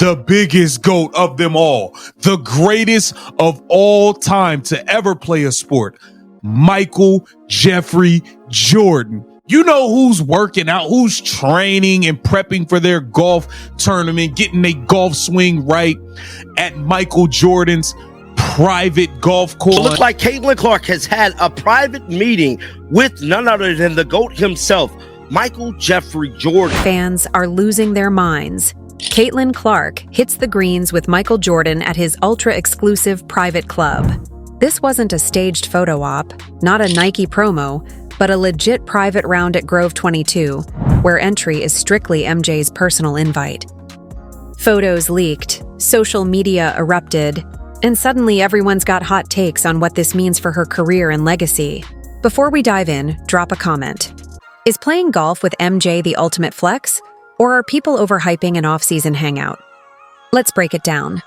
the biggest GOAT of them all, the greatest of all time to ever play a sport, Michael Jeffrey Jordan. You know who's working out, who's training and prepping for their golf tournament, getting a golf swing right at Michael Jordan's private golf course. It looks like Caitlin Clark has had a private meeting with none other than the GOAT himself, Michael Jeffrey Jordan. Fans are losing their minds. Caitlin Clark hits the greens with Michael Jordan at his ultra-exclusive private club. This wasn't a staged photo op, not a Nike promo, but a legit private round at Grove 22, where entry is strictly MJ's personal invite. Photos leaked, social media erupted, and suddenly everyone's got hot takes on what this means for her career and legacy. Before we dive in, drop a comment. Is playing golf with MJ the ultimate flex, or are people overhyping an off-season hangout? Let's break it down.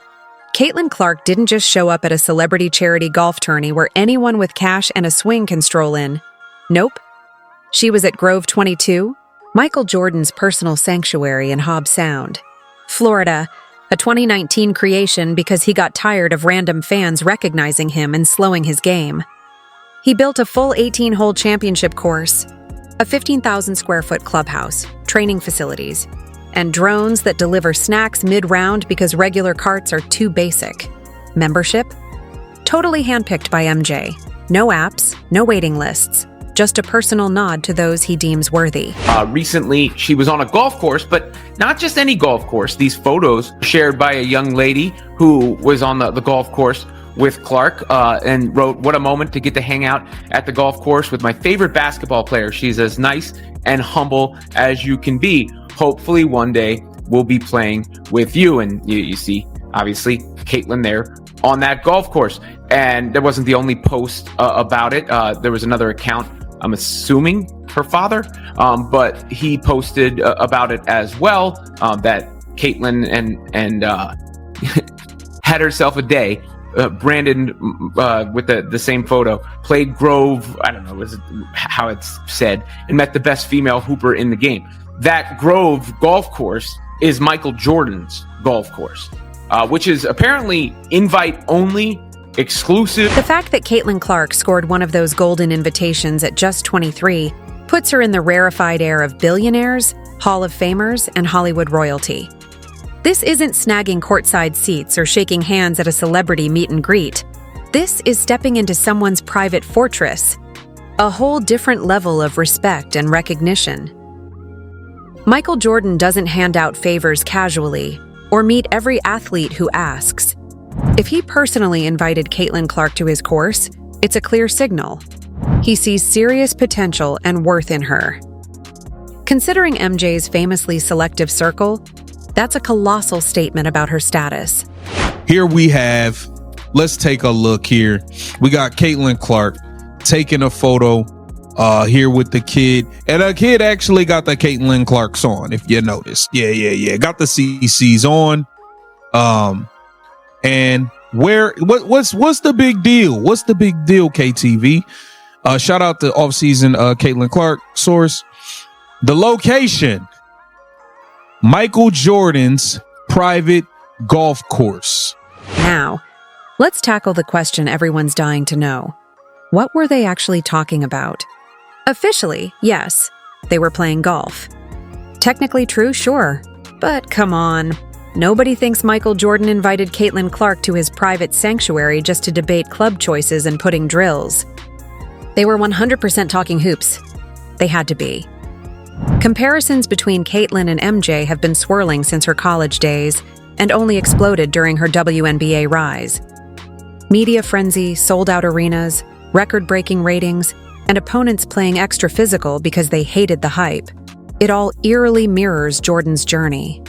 Caitlin Clark didn't just show up at a celebrity charity golf tourney where anyone with cash and a swing can stroll in. Nope. She was at Grove 22, Michael Jordan's personal sanctuary in Hobbs Sound, Florida, a 2019 creation because he got tired of random fans recognizing him and slowing his game. He built a full 18-hole championship course, a 15,000 square foot clubhouse, training facilities, and drones that deliver snacks mid-round because regular carts are too basic. Membership? Totally handpicked by MJ. No apps, no waiting lists. Just a personal nod to those he deems worthy. Recently, she was on a golf course, but not just any golf course. These photos shared by a young lady who was on the golf course with Clark and wrote, "What a moment to get to hang out at the golf course with my favorite basketball player. She's as nice and humble as you can be. Hopefully one day we'll be playing with you." And you see, obviously, Caitlin there on that golf course. And that wasn't the only post about it. There was another account, I'm assuming her father, but he posted about it as well, that Caitlin and had herself a day. Brandon, with the same photo, played Grove, I don't know was it how it's said, and met the best female hooper in the game. That Grove golf course is Michael Jordan's golf course, which is apparently invite only, exclusive. The fact that Caitlin Clark scored one of those golden invitations at just 23 puts her in the rarefied air of billionaires, Hall of Famers, and Hollywood royalty. This isn't snagging courtside seats or shaking hands at a celebrity meet and greet. This is stepping into someone's private fortress, a whole different level of respect and recognition. Michael Jordan doesn't hand out favors casually or meet every athlete who asks. If he personally invited Caitlin Clark to his course, it's a clear signal. He sees serious potential and worth in her. Considering MJ's famously selective circle, that's a colossal statement about her status. Here we have, let's take a look here. We got Caitlin Clark taking a photo here with the kid. And the kid actually got the Caitlin Clark's on, if you noticed. Yeah. Got the CC's on. And what's the big deal? What's the big deal, KTV? Shout out to off-season Caitlin Clark source. The location, Michael Jordan's private golf course. Now, let's tackle the question everyone's dying to know. What were they actually talking about? Officially, yes, they were playing golf. Technically true, sure. But come on. Nobody thinks Michael Jordan invited Caitlin Clark to his private sanctuary just to debate club choices and putting drills. They were 100% talking hoops. They had to be. Comparisons between Caitlin and MJ have been swirling since her college days and only exploded during her WNBA rise. Media frenzy, sold-out arenas, record-breaking ratings, and opponents playing extra physical because they hated the hype. It all eerily mirrors Jordan's journey.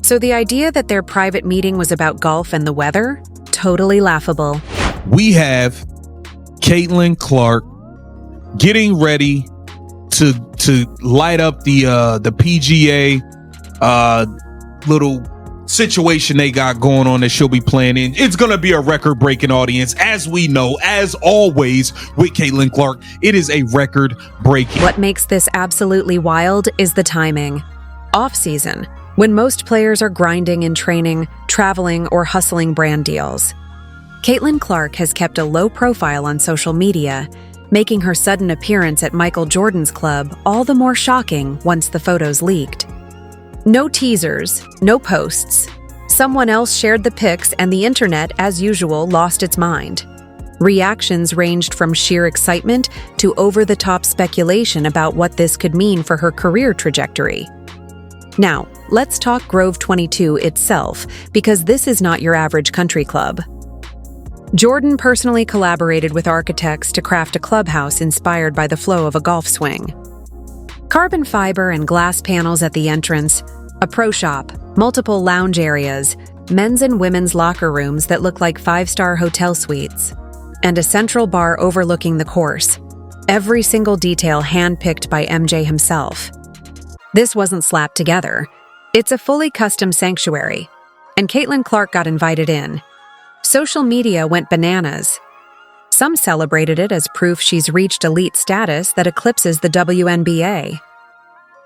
So the idea that their private meeting was about golf and the weather? Totally laughable. We have Caitlin Clark getting ready to light up the PGA little situation they got going on that she'll be playing in. It's gonna be a record-breaking audience, as we know, as always with Caitlin Clark. It is a record-breaking. What makes this absolutely wild is the timing. Off-season, when most players are grinding in training, traveling, or hustling brand deals. Caitlin Clark has kept a low profile on social media, making her sudden appearance at Michael Jordan's club all the more shocking once the photos leaked. No teasers, no posts. Someone else shared the pics and the internet, as usual, lost its mind. Reactions ranged from sheer excitement to over-the-top speculation about what this could mean for her career trajectory. Now, let's talk Grove 22 itself, because this is not your average country club. Jordan personally collaborated with architects to craft a clubhouse inspired by the flow of a golf swing. Carbon fiber and glass panels at the entrance, a pro shop, multiple lounge areas, men's and women's locker rooms that look like five-star hotel suites, and a central bar overlooking the course. Every single detail handpicked by MJ himself. This wasn't slapped together. It's a fully custom sanctuary, and Caitlin Clark got invited in. Social media went bananas. Some celebrated it as proof she's reached elite status that eclipses the WNBA.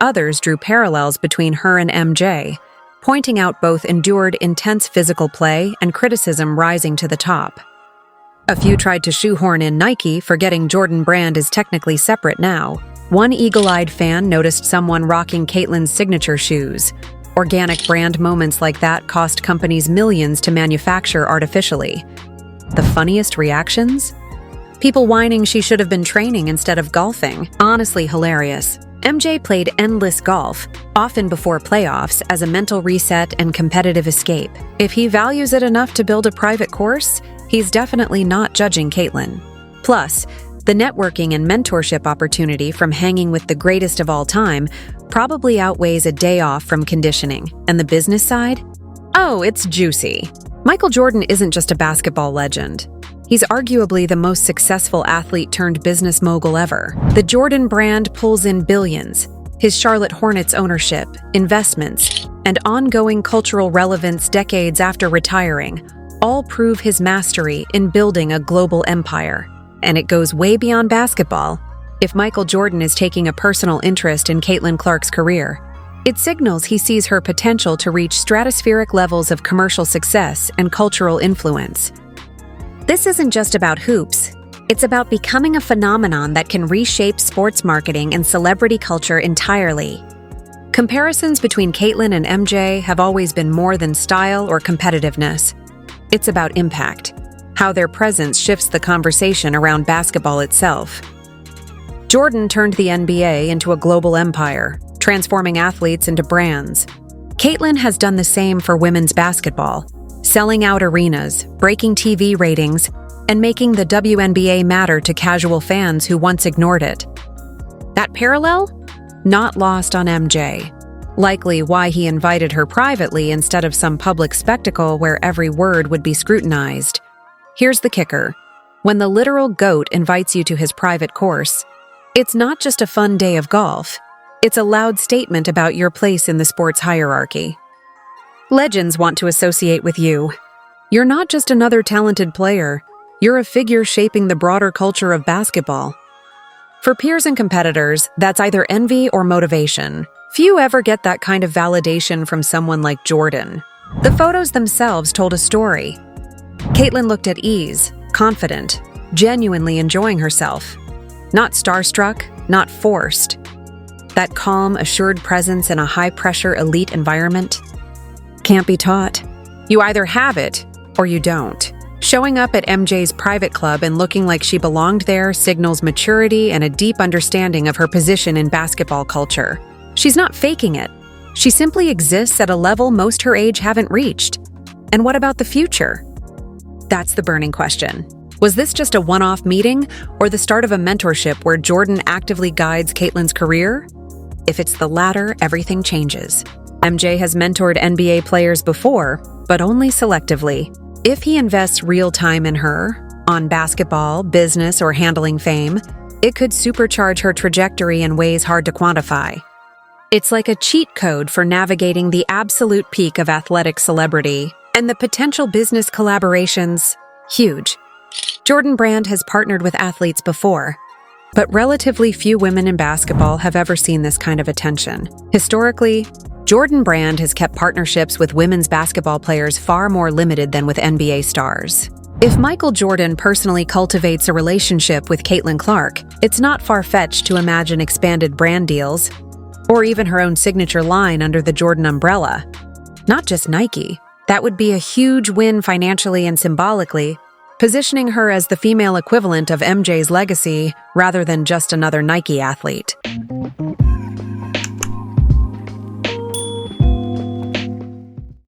Others drew parallels between her and MJ, pointing out both endured intense physical play and criticism rising to the top. A few tried to shoehorn in Nike, forgetting Jordan Brand is technically separate now. One eagle-eyed fan noticed someone rocking Caitlin's signature shoes. Organic brand moments like that cost companies millions to manufacture artificially. The funniest reactions? People whining she should have been training instead of golfing. Honestly hilarious. MJ played endless golf, often before playoffs, as a mental reset and competitive escape. If he values it enough to build a private course, he's definitely not judging Caitlin. Plus, the networking and mentorship opportunity from hanging with the greatest of all time probably outweighs a day off from conditioning. And the business side? Oh, it's juicy. Michael Jordan isn't just a basketball legend. He's arguably the most successful athlete turned business mogul ever. The Jordan Brand pulls in billions. His Charlotte Hornets ownership, investments, and ongoing cultural relevance decades after retiring all prove his mastery in building a global empire. And it goes way beyond basketball. If Michael Jordan is taking a personal interest in Caitlin Clark's career, it signals he sees her potential to reach stratospheric levels of commercial success and cultural influence. This isn't just about hoops. It's about becoming a phenomenon that can reshape sports marketing and celebrity culture entirely. Comparisons between Caitlin and MJ have always been more than style or competitiveness. It's about impact, how their presence shifts the conversation around basketball itself. Jordan turned the NBA into a global empire, transforming athletes into brands. Caitlin has done the same for women's basketball, selling out arenas, breaking TV ratings, and making the WNBA matter to casual fans who once ignored it. That parallel? Not lost on MJ. Likely why he invited her privately instead of some public spectacle where every word would be scrutinized. Here's the kicker. When the literal GOAT invites you to his private course, it's not just a fun day of golf. It's a loud statement about your place in the sports hierarchy. Legends want to associate with you. You're not just another talented player. You're a figure shaping the broader culture of basketball. For peers and competitors, that's either envy or motivation. Few ever get that kind of validation from someone like Jordan. The photos themselves told a story. Caitlin looked at ease, confident, genuinely enjoying herself. Not starstruck, not forced. That calm, assured presence in a high-pressure elite environment can't be taught. You either have it or you don't. Showing up at MJ's private club and looking like she belonged there signals maturity and a deep understanding of her position in basketball culture. She's not faking it. She simply exists at a level most her age haven't reached. And what about the future? That's the burning question. Was this just a one-off meeting or the start of a mentorship where Jordan actively guides Caitlin's career? If it's the latter, everything changes. MJ has mentored NBA players before, but only selectively. If he invests real time in her, on basketball, business, or handling fame, it could supercharge her trajectory in ways hard to quantify. It's like a cheat code for navigating the absolute peak of athletic celebrity, and the potential business collaborations, huge. Jordan Brand has partnered with athletes before, but relatively few women in basketball have ever seen this kind of attention. Historically, Jordan Brand has kept partnerships with women's basketball players far more limited than with NBA stars. If Michael Jordan personally cultivates a relationship with Caitlin Clark, it's not far-fetched to imagine expanded brand deals, or even her own signature line under the Jordan umbrella. Not just Nike. That would be a huge win financially and symbolically, positioning her as the female equivalent of MJ's legacy rather than just another Nike athlete.